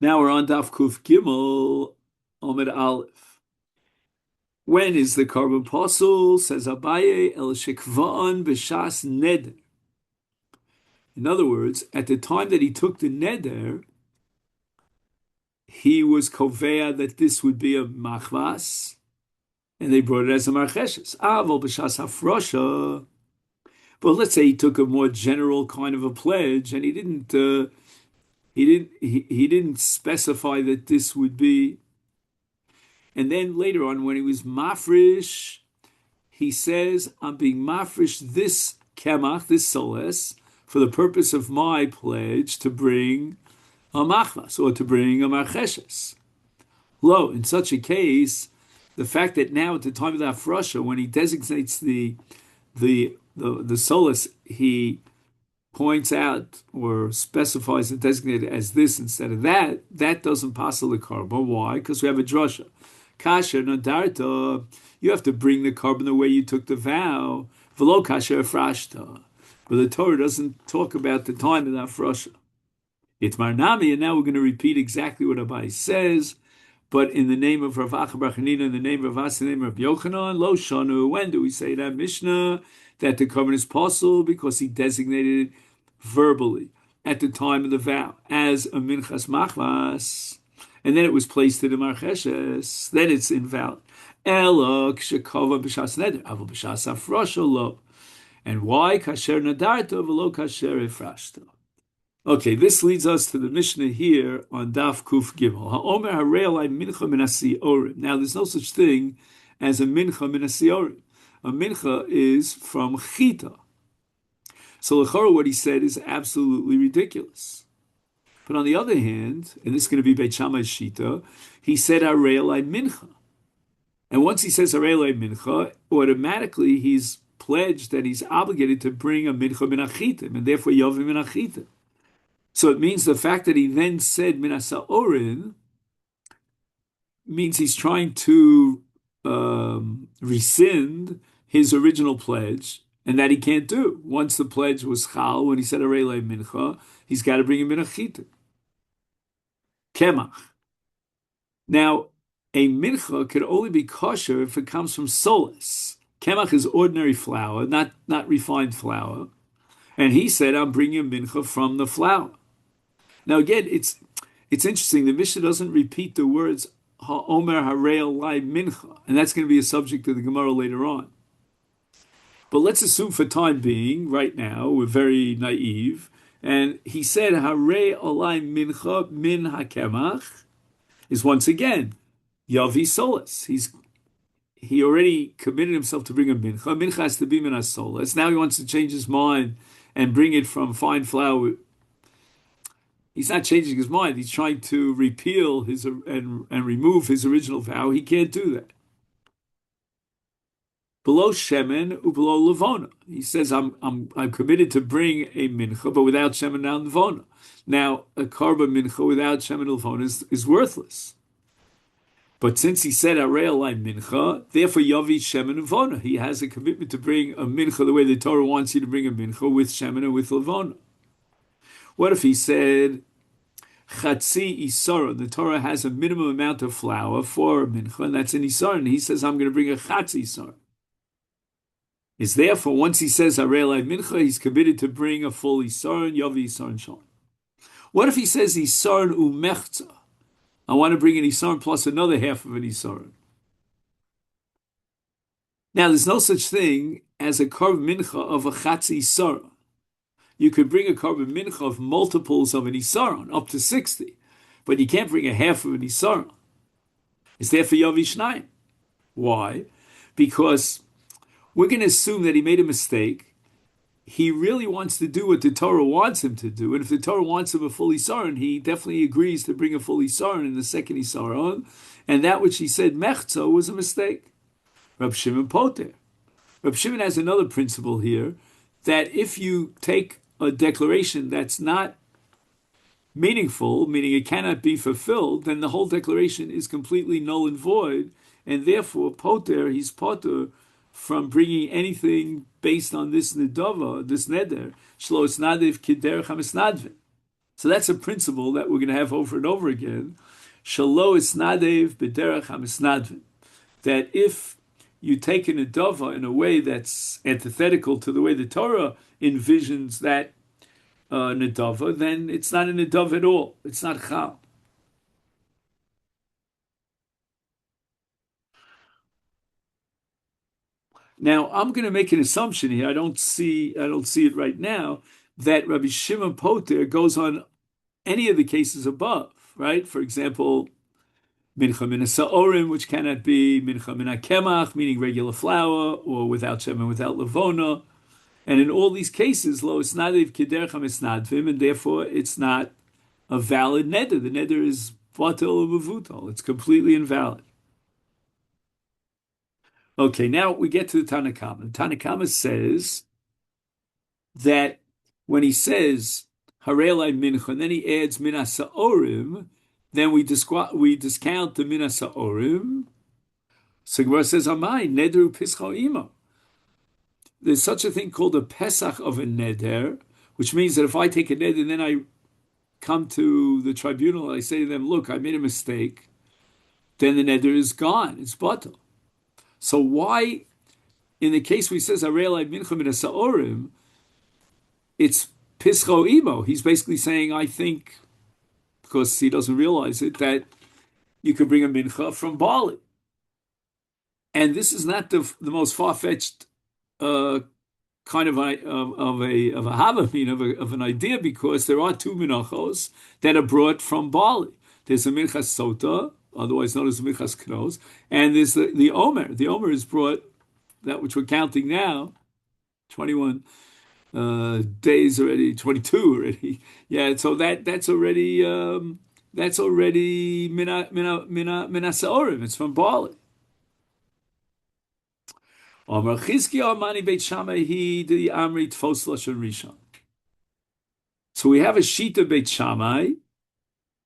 Now we're on Daf Kuf Gimel, Omid Aleph. When is the carbon apostle? Says Abaye el shekva'an b'shas neder. In other words, at the time that he took the neder, he was kovea that this would be a machvas, and they brought it as a marcheshes. Aval b'shas hafrosha. But let's say he took a more general kind of a pledge, and he didn't specify that this would be. And then later on, when he was mafresh, he says, I'm being mafresh this kemach, this soles, for the purpose of my pledge to bring a machmas, or to bring a marcheshes. Lo, in such a case, the fact that now at the time of the afrasha, when he designates the solace, he points out or specifies and designates it as this instead of that, that doesn't pass the carbon. Why? Because we have a drasha. Kasher nadarta, you have to bring the carbon the way you took the vow. Velo kasher frashta. But the Torah doesn't talk about the time of the afrasha. It's marnami, and now we're going to repeat exactly what Abai says, but in the name of Rav Acha bar Chanina, in the name of As, in the name of Yochanan, lo shanu. When do we say that Mishnah that the carbon is possible? Because he designated it verbally at the time of the vow as a minchas machvas, and then it was placed in the marcheshes. Then it's invalid. Ela kshekova b'shas neder, avol b'shas afrosha lo. And why kasher nadarta v'lo kasher efrashta? Okay, this leads us to the Mishnah here on Daf Kuf Gimel. Ha'omer harei mincha min hasiorim. Now, there's no such thing as a mincha min hasiorim. A mincha is from chita. So, l'chora, what he said is absolutely ridiculous. But on the other hand, and this is going to be Beit Shammai's shita, he said harei mincha. And once he says harei mincha, automatically he's pledged that he's obligated to bring a mincha min achitim, and therefore yovim min achitim. So it means the fact that he then said minasa orin means he's trying to rescind his original pledge, and that he can't do. Once the pledge was chal, when he said arele mincha, he's got to bring him in a chita. Kemach. Now, a mincha could only be kosher if it comes from solas. Kemach is ordinary flour, not refined flour. And he said, I'm bringing a mincha from the flour. Now again, it's interesting. The Mishnah doesn't repeat the words ha'omer harei alai mincha, and that's going to be a subject of the Gemara later on. But let's assume for time being, right now, we're very naive, and he said harei alai mincha min hakemach is once again yavi solas. He already committed himself to bring a mincha. Mincha has to be min solas. Now he wants to change his mind and bring it from fine flour. He's not changing his mind. He's trying to repeal his and remove his original vow. He can't do that. Below shemen below levona, he says, I'm committed to bring a mincha, but without shemen and levona. Now, a karba mincha without shemen and levona is worthless. But since he said harei alai mincha, therefore yavi shemen and levona. He has a commitment to bring a mincha the way the Torah wants you to bring a mincha, with shemen and with levona. What if he said Chatzi Isaron? The Torah has a minimum amount of flour for a mincha, and that's an Isaron. He says, I'm going to bring a Chatzi Isaron. It's therefore, once he says harei alai mincha, he's committed to bring a full Isaron, Yavi Isaron Shalom. What if he says Isaron umechza? I want to bring an Isaron plus another half of an Isaron. Now, there's no such thing as a korban mincha of a Chatzi Isaron. You could bring a korban mincha of multiples of an isaron, up to 60, but you can't bring a half of an isaron. It's there for Yavi Shnayim. Why? Because we're going to assume that he made a mistake. He really wants to do what the Torah wants him to do, and if the Torah wants him a full isaron, he definitely agrees to bring a full isaron in the second isaron, and that which he said mechza was a mistake. Rab Shimon Poter. Rab Shimon has another principle here, that if you take a declaration that's not meaningful, meaning it cannot be fulfilled, then the whole declaration is completely null and void, and therefore he's poter from bringing anything based on this nedava, this neder, shlo isnadiv kiderech hamisnadvin. So that's a principle that we're going to have over and over again. Shalo isnadev b'derech hamisnadvin. That if you take an adava in a way that's antithetical to the way the Torah envisions that nedava, then it's not a nedava at all. It's not chal. Now I'm going to make an assumption here. I don't see it right now that Rabbi Shimon Poter goes on any of the cases above, right? For example, mincha min sa'orim, which cannot be mincha min kemach, meaning regular flour, or without shem and without levona. And in all these cases, lo isnadev kiderech hamisnadvim, and therefore it's not a valid neder. The neder is batel or mevutal. It's completely invalid. Okay, now we get to the Tanakama. The Tanakama says that when he says harelai mincha, and then he adds minasaorim, then we discount the minasaorim. So Gemara says, "Amai neder pischa imo." There's such a thing called a pesach of a neder, which means that if I take a neder and then I come to the tribunal and I say to them, "Look, I made a mistake," then the neder is gone. It's batel. So why, in the case where he says harelai mincha minasaorim, it's pischo imo? He's basically saying, I think, because he doesn't realize it, that you could bring a mincha from barley. And this is not the most far-fetched kind of a havamina of an idea, because there are two menachos that are brought from barley. There's a minchas sota, otherwise known as minchas knos, and there's the omer. The omer is brought, that which we're counting now, 21 days already, 22 already. Yeah, so that's already minasaorim. It's from barley. Amar Chizki Amani Beit Shammai he the Amri Tfos Lashon Rishon. So we have a Shita Beit Shammai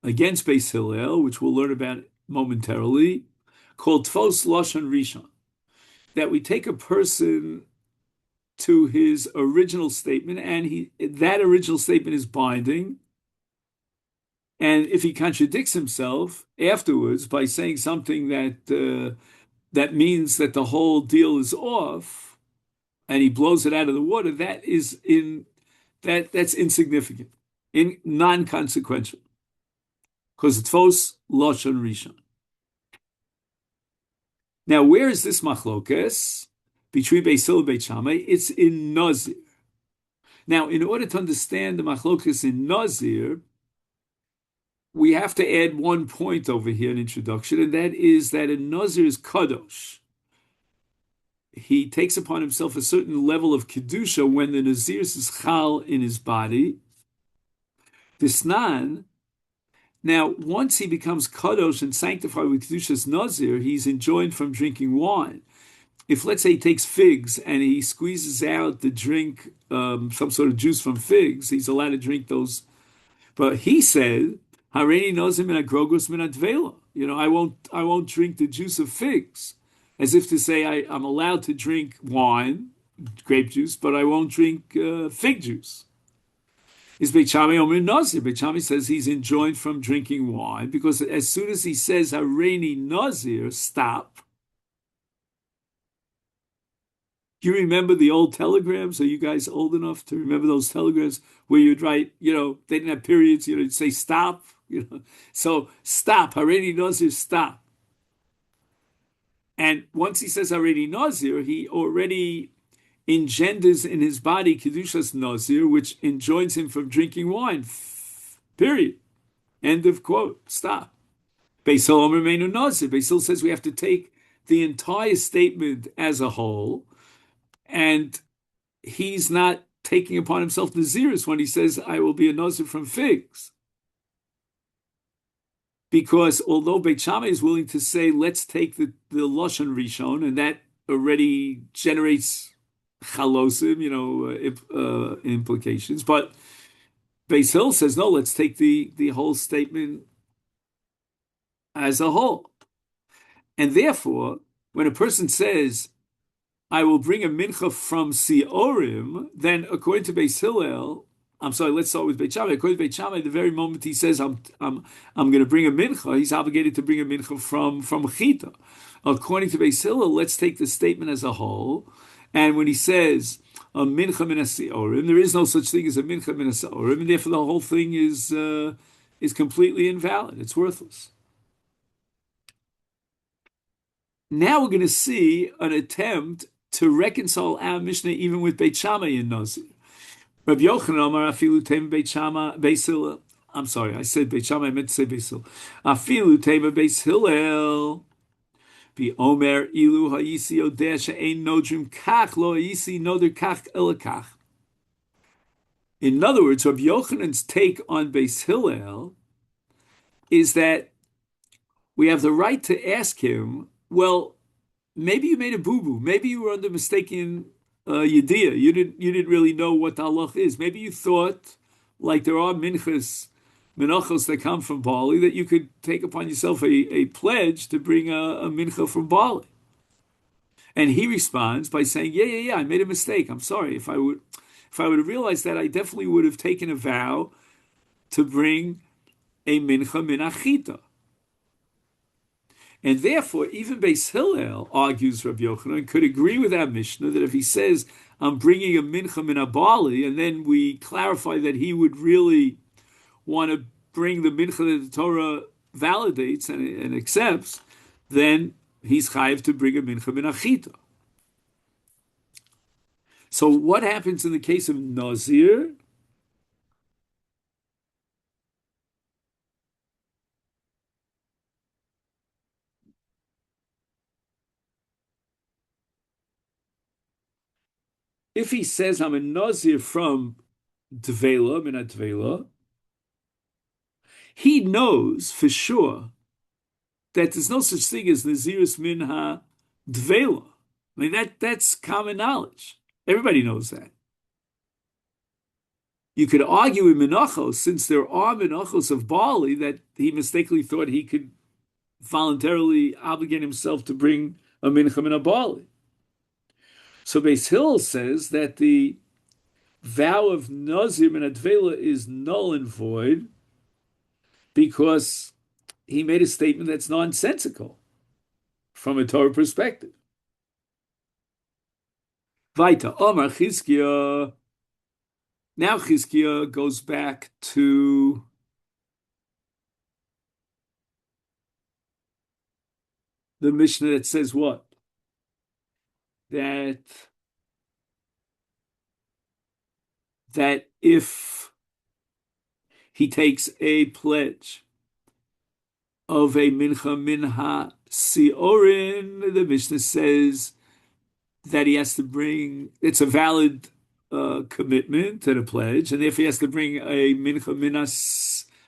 against Beis Hillel, which we'll learn about momentarily, called Tfos Lashon Rishon. That we take a person to his original statement, and that original statement is binding. And if he contradicts himself afterwards by saying something that means that the whole deal is off, and he blows it out of the water, that's insignificant, non-consequential, because it's Tfos Lashon Rishon. Now, where is this machlokes between Beis Hillel and Beit Shammai? It's in Nazir. Now, in order to understand the machlokes in Nazir, we have to add one point over here in introduction, and that is that in Nazir is kadosh. He takes upon himself a certain level of kedusha when the Nazir is chal in his body. Bisnan. Now, once he becomes kadosh and sanctified with kedushas Nazir, he's enjoined from drinking wine. If, let's say, he takes figs and he squeezes out the drink, some sort of juice from figs, he's allowed to drink those. But he said, "Hareini nozim min agrogos min advela." I won't drink the juice of figs, as if to say I'm allowed to drink wine, grape juice, but I won't drink fig juice. Is Beit Shammai Omer Nazir? Beit Shammai says he's enjoined from drinking wine, because as soon as he says Hareini Nazir, stop. Do you remember the old telegrams? Are you guys old enough to remember those telegrams where you'd write, they didn't have periods, you'd say stop, So stop, Hareini Nazir, stop. And once he says Hareini Nazir, he already engenders in his body Kedushas Nazir, which enjoins him from drinking wine. Period. End of quote. Stop. Beis Hillel Omer Meinu Nazir. Beis Hillel says we have to take the entire statement as a whole, and he's not taking upon himself Nazirus when he says, I will be a Nazir from figs. Because although Beit Shammai is willing to say, let's take the Lashon Rishon, and that already generates chalosim, implications. But Beis Hillel says, no, let's take the whole statement as a whole. And therefore, when a person says, I will bring a mincha from Siorim, then according to Beis Hillel, I'm sorry, let's start with Beit Shammai. According to Beit Shammai, the very moment he says, I'm going to bring a mincha, he's obligated to bring a mincha from Chita. According to Beis Hillel, let's take the statement as a whole. And when he says, a mincha min hasiorim, there is no such thing as a mincha min hasiorim, and therefore the whole thing is completely invalid. It's worthless. Now we're going to see an attempt to reconcile our Mishnah even with Beit Shammai in Nazir. Rabbi Yochanan Amar Afilu Tema Beit Shammai Beis Hillel. I'm sorry, I said Beit Shammai, I meant to say Beis Hillel. Afilu Tema Beis Hillel. Be Omer Ilu Ha'isi Odeh She'ein Nodrim Kach Lo Ha'isi Noder Kach Elakach. In other words, Rabbi Yochanan's take on Beis Hillel is that we have the right to ask him, well, maybe you made a boo-boo. Maybe you were under mistaken yediyah. You didn't really know what the halach is. Maybe you thought, like there are menachos that come from Bali, that you could take upon yourself a pledge to bring a mincha from Bali. And he responds by saying, yeah, I made a mistake. I'm sorry. If I would have realized that, I definitely would have taken a vow to bring a mincha min achita. And therefore, even Beis Hillel, argues Rabbi Yochanan, could agree with our Mishnah that if he says, I'm bringing a mincha min abali, and then we clarify that he would really want to bring the mincha that the Torah validates and accepts, then he's chayiv to bring a mincha min achita. So what happens in the case of Nazir? If he says, I'm a Nazir from Dvela, min Dvela, he knows for sure that there's no such thing as Nazirus Minha Dvela. I mean, that's common knowledge. Everybody knows that. You could argue in Menachos, since there are Menachos of Bali, that he mistakenly thought he could voluntarily obligate himself to bring a Mincha Min Bali. So Beis Hillel says that the vow of Nazir Min Advela is null and void because he made a statement that's nonsensical from a Torah perspective. Vaita Omar Chizkiah. Now Chizkiah goes back to the Mishnah that says what? That if he takes a pledge of a mincha siorin, the Mishnah says that he has to bring, it's a valid commitment to the pledge, and if he has to bring a mincha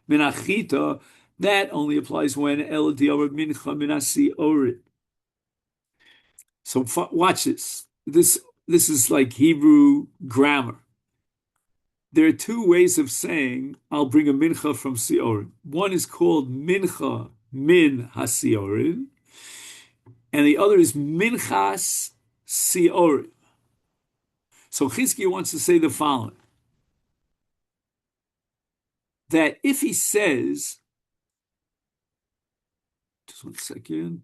minachita, that only applies when el dior mincha siorin. So watch this. This is like Hebrew grammar. There are two ways of saying, I'll bring a mincha from siorin. One is called mincha min hasiorin, and the other is minchas siorin. So Chizkiah wants to say the following, that if he says, just 1 second,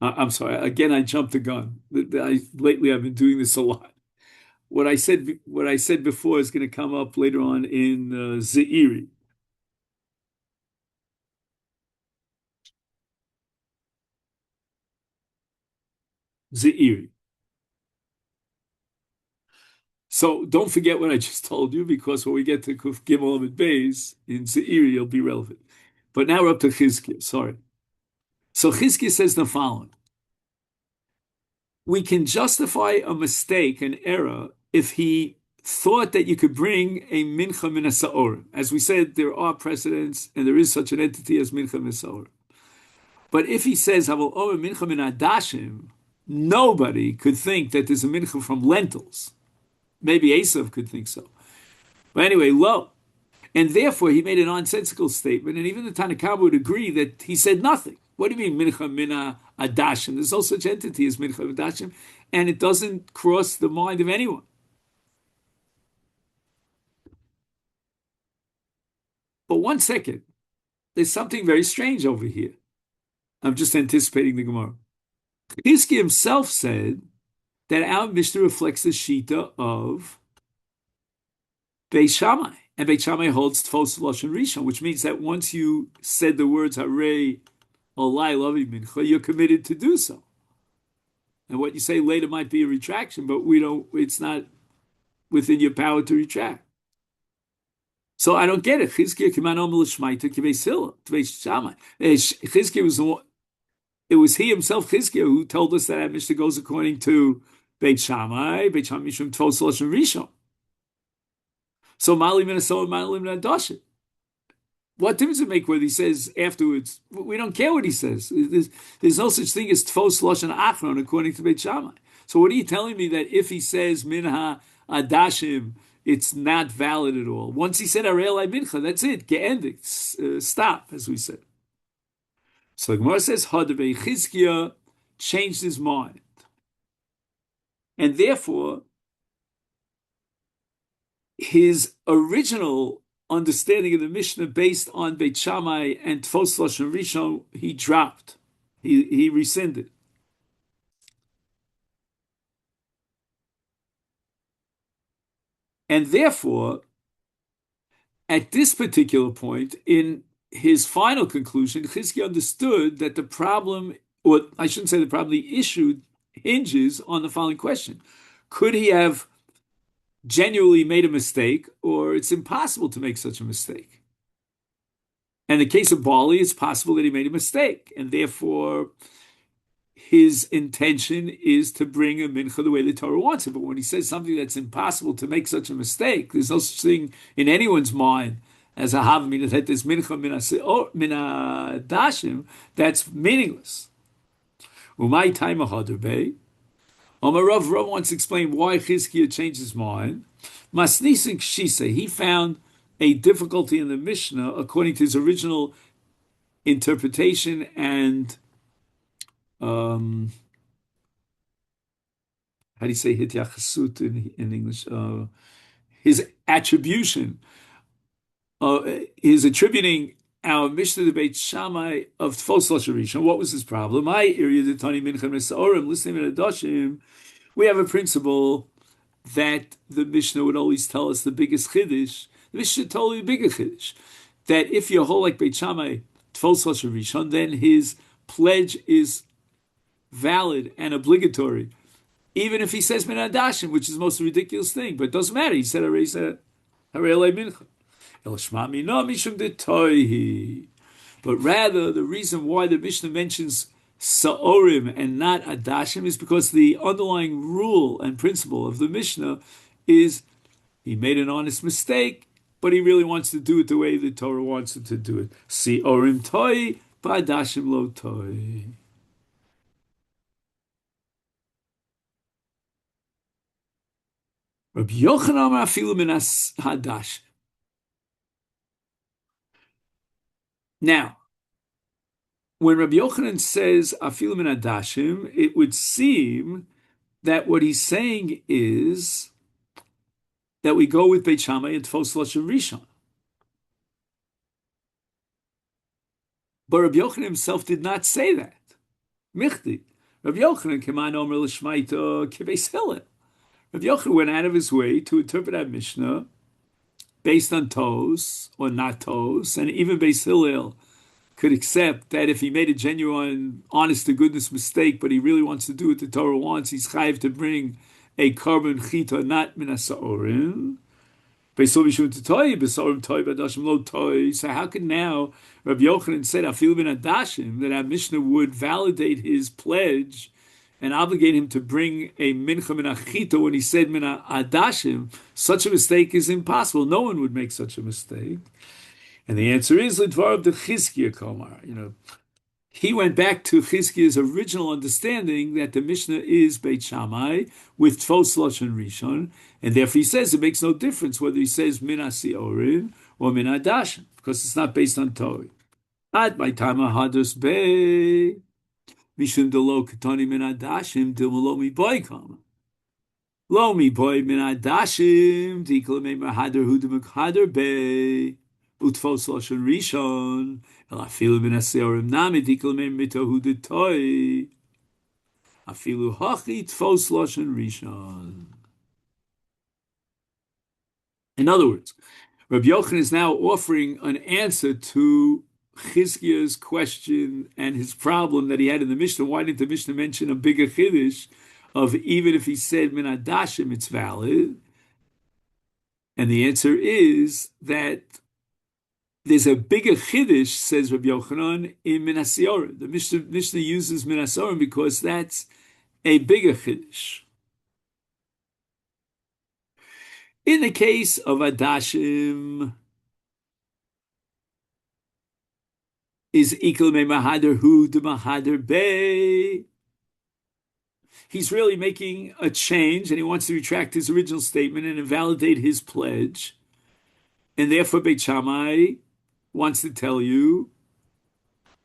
I'm sorry, again, I jumped the gun. Lately, I've been doing this a lot. What I said before is going to come up later on in Ze'iri. Ze'iri. So don't forget what I just told you, because when we get to Kuf Gimel Amid Beis in Ze'iri, it'll be relevant. But now we're up to Chizkiah. Sorry. So Chizkiah says the following: we can justify a mistake, an error, if he thought that you could bring a mincha min hasaor. As we said, there are precedents, and there is such an entity as mincha min hasaor. But if he says, "Havol omer mincha min adashim," nobody could think that there's a mincha from lentils. Maybe Esav could think so. But anyway, lo. And therefore, he made a nonsensical statement, and even the Tanakh would agree that he said nothing. What do you mean mincha mina adashim? There's no such entity as mincha adashim, and it doesn't cross the mind of anyone. But one second, there's something very strange over here. I'm just anticipating the Gemara. Chizki himself said that our Mishnah reflects the shita of Beit Shammai, and Beit Shammai holds Tfos Lashon Rishon, which means that once you said the words Harei Olai Lavi Mincha, you're committed to do so. And what you say later might be a retraction, but we don't. It's not within your power to retract. So I don't get it. Chizkiah kiman omer l'shmaita k'Beis Hillel, k'Beis Shammai. Chizkiah was the one. It was he himself, Chizkiah, who told us that our Mishnah goes according to Beit Shammai Mishum Tfos Lashon Rishon. So Mali Minasol and Mali Minadashim. What difference does it make whether he says afterwards? We don't care what he says. There's no such thing as Tfos Lashon Achron according to Beit Shammai. So what are you telling me that if he says Minha Adashim, it's not valid at all? Once he said Arei Mincha, that's it. Geendigt. Stop, as we said. So the Gemara says Hadavei Chizkiah changed his mind, and therefore his original understanding of the Mishnah based on Beit Shammai and Tfos Lashon Rishon he dropped. He rescinded. And therefore, at this particular point, in his final conclusion, Chizkiah understood that the problem, or I shouldn't say the problem, the issue hinges on the following question. Could he have genuinely made a mistake, or it's impossible to make such a mistake? And in the case of Bali, it's possible that he made a mistake, and therefore his intention is to bring a mincha the way the Torah wants it. But when he says something that's impossible to make such a mistake, there's no such thing in anyone's mind as a havamina that there's mincha mina dashim, that's meaningless. Umay time ahaderbei. Rav wants to explain why Chizkiah changed his mind. Masnisin Kshisa, he found a difficulty in the Mishnah according to his original interpretation and how do you say hityachasut in English? His attribution, his attributing our Mishnah to Beit Shammai of Tfos Lashon Rishon. What was his problem? I area the Tani Mincha Mesaorim, listening to Adashim. We have a principle that the Mishnah would always tell us the biggest chiddush. The Mishnah told you the bigger chiddush, that if you hold like Beit Shammai Tfos Lashon Rishon, then his pledge is valid and obligatory, even if he says Min Adashim, which is the most ridiculous thing. But it doesn't matter. He said already said Harei Mincha. But rather, the reason why the Mishnah mentions Sa'orim and not Adashim is because the underlying rule and principle of the Mishnah is he made an honest mistake, but he really wants to do it the way the Torah wants him to do it. Sa'orim toi, ba'adashim lo toi. Rabbi Yochanan afilu minas hadash. Now, when Rabbi Yochanan says afilu min adashim, it would seem that what he's saying is that we go with Beit Shammai and Tfos Lashon Rishon. But Rabbi Yochanan himself did not say that. Michti. Rabbi Yochanan keman omer l'shmaita k'Beis Hillel. Rabbi Yochanan went out of his way to interpret our Mishnah based on Tos or not Tos, and even Beis Hillel could accept that if he made a genuine, honest-to-goodness mistake, but he really wants to do what the Torah wants, he's chayiv to bring a carbon chita, not min hasaorim. So how can now Rabbi Yochanan said afil min adashim, that our Mishnah would validate his pledge and obligate him to bring a mincha min achita when he said min adashim? Such a mistake is impossible. No one would make such a mistake. And the answer is Lidvar of the Chizkiah Komar. He went back to Chizkiah's original understanding that the Mishnah is Beit Shammai with Tfos Lashon Rishon, and therefore he says it makes no difference whether he says Min HaSiorim or Min HaDashim, because it's not based on Torah. Ad my time hadus be mishum de lo katani min adashim de lo mi boy kama. Lo mi boy min adashim dikla me mahader hu de mekhader be utfos lashon rishon el afilu min aseorim nami dikla me mitohu de toy afilu hachi tfos lashon rishon. In other words, Rabbi Yochanan is now offering an answer to Chizkiah's question and his problem that he had in the Mishnah. Why didn't the Mishnah mention a bigger chiddush of even if he said min adashim, it's valid? And the answer is that there's a bigger chiddush, says Rabbi Yochanan, in min hasiorim. The Mishnah uses min hasiorim because that's a bigger chiddush. In the case of adashim, is ikal me mahader hu de mahader be. He's really making a change and he wants to retract his original statement and invalidate his pledge. And therefore Beit Shammai wants to tell you,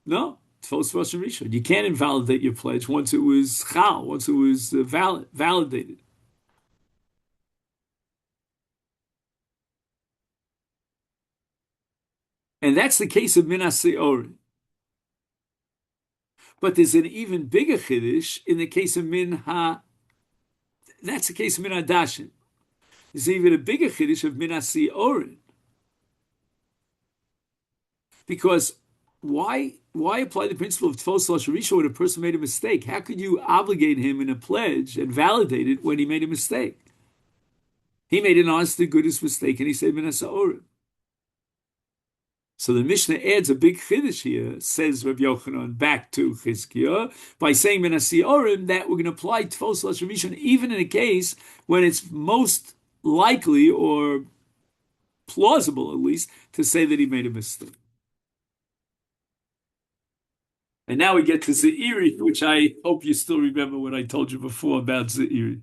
no, Tfos Rosh Rishon. You can't invalidate your pledge once it was chal, once it was validated. And that's the case of Minas Seorim. But there's an even bigger chiddush in the case of that's the case of Min Hadashim. There's even a bigger chiddush of Minas Seorim. Because why apply the principle of Tfos Lashon Rishon when a person made a mistake? How could you obligate him in a pledge and validate it when he made a mistake? He made an honest to goodness mistake and he said Minas Seorim. So the Mishnah adds a big chiddush here, says Rabbi Yochanan, back to Chizkiah, by saying Minas Seorim that we're going to apply Tfos Lashon Rishon even in a case when it's most likely or plausible, at least, to say that he made a mistake. And now we get to Ze'iri, which I hope you still remember what I told you before about Ze'iri.